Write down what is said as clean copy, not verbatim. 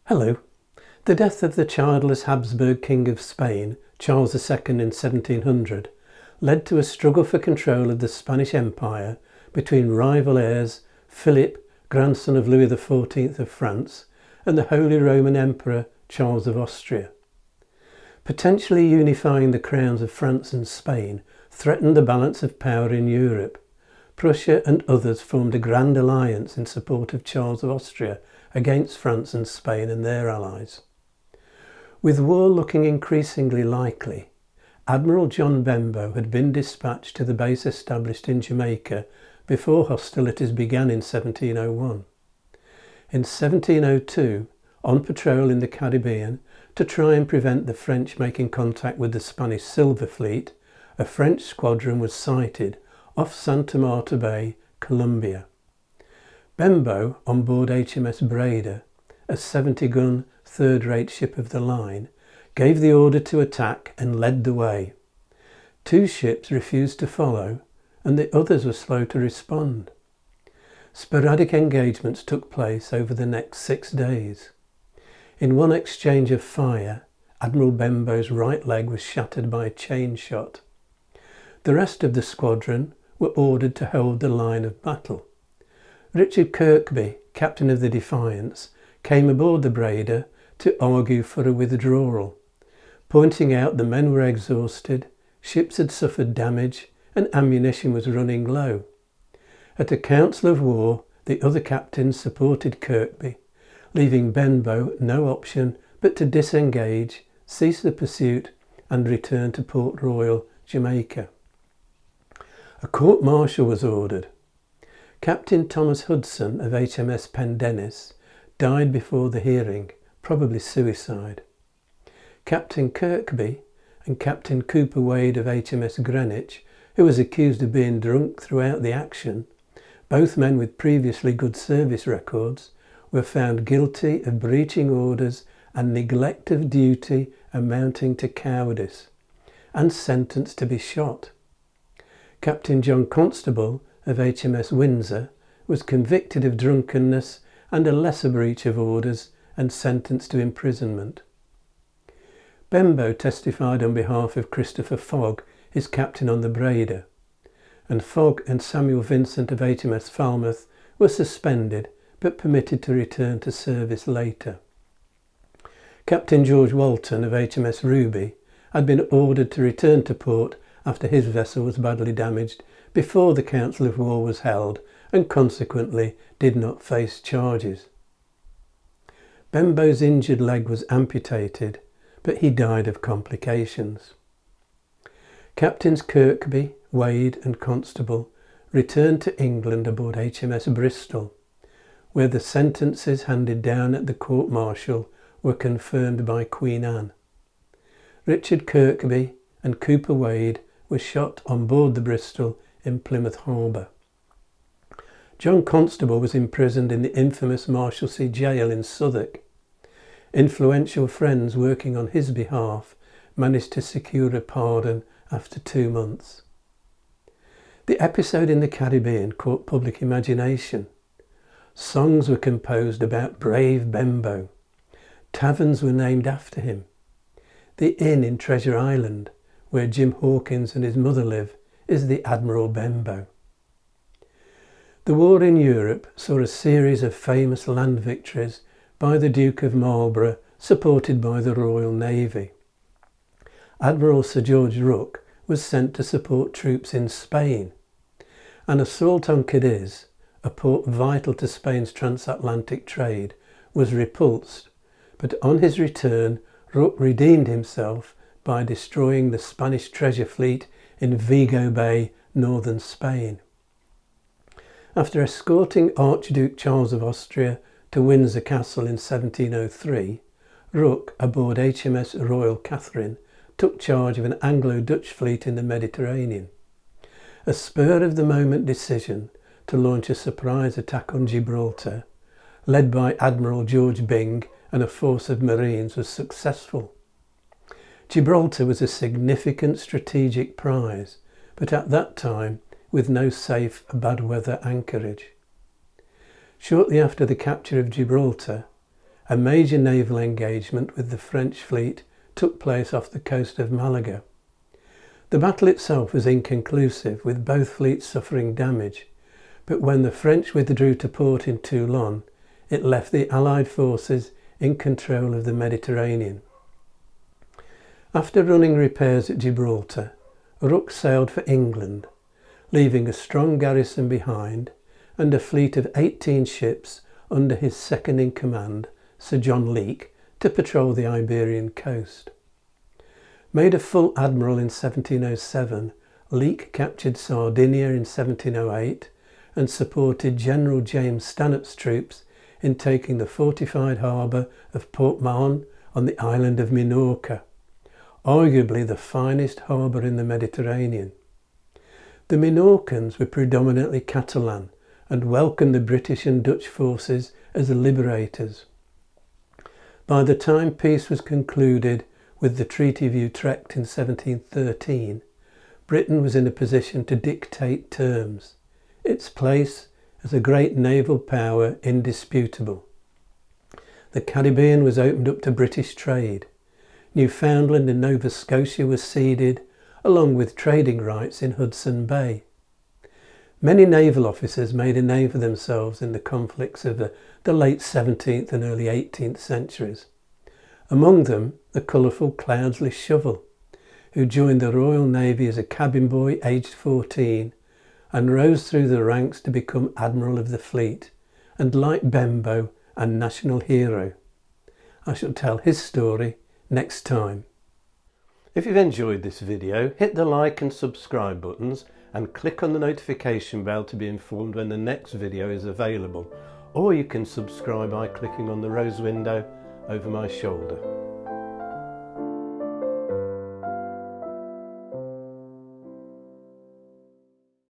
Hello. The death of the childless Habsburg King of Spain, Charles II in 1700, led to a struggle for control of the Spanish Empire between rival heirs Philip, grandson of Louis XIV of France, and the Holy Roman Emperor Charles of Austria. Potentially unifying the crowns of France and Spain threatened the balance of power in Europe. Prussia and others formed a grand alliance in support of Charles of Austria against France and Spain and their allies. With war looking increasingly likely, Admiral John Benbow had been dispatched to the base established in Jamaica before hostilities began in 1701. In 1702, on patrol in the Caribbean to try and prevent the French making contact with the Spanish Silver Fleet, a French squadron was sighted off Santa Marta Bay, Colombia. Benbow, on board HMS Breda, a 70-gun third-rate ship of the line, gave the order to attack and led the way. Two ships refused to follow, and the others were slow to respond. Sporadic engagements took place over the next 6 days. In one exchange of fire, Admiral Benbow's right leg was shattered by a chain shot. The rest of the squadron were ordered to hold the line of battle. Richard Kirkby, captain of the Defiance, came aboard the Breda to argue for a withdrawal, pointing out the men were exhausted, ships had suffered damage, and ammunition was running low. At a council of war, the other captains supported Kirkby, leaving Benbow no option but to disengage, cease the pursuit, and return to Port Royal, Jamaica. A court-martial was ordered. Captain Thomas Hudson of HMS Pendennis died before the hearing, probably suicide. Captain Kirkby and Captain Cooper Wade of HMS Greenwich, who was accused of being drunk throughout the action, both men with previously good service records, were found guilty of breaching orders and neglect of duty amounting to cowardice, and sentenced to be shot. Captain John Constable of HMS Windsor was convicted of drunkenness and a lesser breach of orders and sentenced to imprisonment. Benbow testified on behalf of Christopher Fogg, his captain on the Breda, and Fogg and Samuel Vincent of HMS Falmouth were suspended but permitted to return to service later. Captain George Walton of HMS Ruby had been ordered to return to port after his vessel was badly damaged before the Council of War was held and consequently did not face charges. Benbow's injured leg was amputated, but he died of complications. Captains Kirkby, Wade and Constable returned to England aboard HMS Bristol, where the sentences handed down at the court-martial were confirmed by Queen Anne. Richard Kirkby and Cooper Wade were shot on board the Bristol in Plymouth Harbour. John Constable was imprisoned in the infamous Marshalsea jail in Southwark. Influential friends working on his behalf managed to secure a pardon after 2 months. The episode in the Caribbean caught public imagination. Songs were composed about brave Benbow. Taverns were named after him. The inn in Treasure Island, where Jim Hawkins and his mother live, is the Admiral Benbow. The war in Europe saw a series of famous land victories by the Duke of Marlborough, supported by the Royal Navy. Admiral Sir George Rooke was sent to support troops in Spain. An assault on Cadiz, a port vital to Spain's transatlantic trade, was repulsed, but on his return Rooke redeemed himself by destroying the Spanish treasure fleet in Vigo Bay, northern Spain. After escorting Archduke Charles of Austria to Windsor Castle in 1703, Rooke, aboard HMS Royal Catherine, took charge of an Anglo-Dutch fleet in the Mediterranean. A spur-of-the-moment decision to launch a surprise attack on Gibraltar, led by Admiral George Byng and a force of Marines, was successful. Gibraltar was a significant strategic prize, but at that time with no safe bad weather anchorage. Shortly after the capture of Gibraltar, a major naval engagement with the French fleet took place off the coast of Malaga. The battle itself was inconclusive, with both fleets suffering damage, but when the French withdrew to port in Toulon, it left the Allied forces in control of the Mediterranean. After running repairs at Gibraltar, Rooke sailed for England, leaving a strong garrison behind and a fleet of 18 ships under his second-in-command, Sir John Leake, to patrol the Iberian coast. Made a full admiral in 1707, Leake captured Sardinia in 1708 and supported General James Stanhope's troops in taking the fortified harbour of Port Mahon on the island of Minorca, arguably the finest harbour in the Mediterranean. The Minorcans were predominantly Catalan and welcomed the British and Dutch forces as liberators. By the time peace was concluded with the Treaty of Utrecht in 1713, Britain was in a position to dictate terms, its place as a great naval power indisputable. The Caribbean was opened up to British trade. Newfoundland and Nova Scotia were ceded, along with trading rights in Hudson Bay. Many naval officers made a name for themselves in the conflicts of the late 17th and early 18th centuries. Among them, the colourful Cloudsley Shovel, who joined the Royal Navy as a cabin boy aged 14 and rose through the ranks to become Admiral of the Fleet, and like Benbow, a national hero. I shall tell his story next time. If you've enjoyed this video, hit the like and subscribe buttons and click on the notification bell to be informed when the next video is available, or you can subscribe by clicking on the rose window over my shoulder.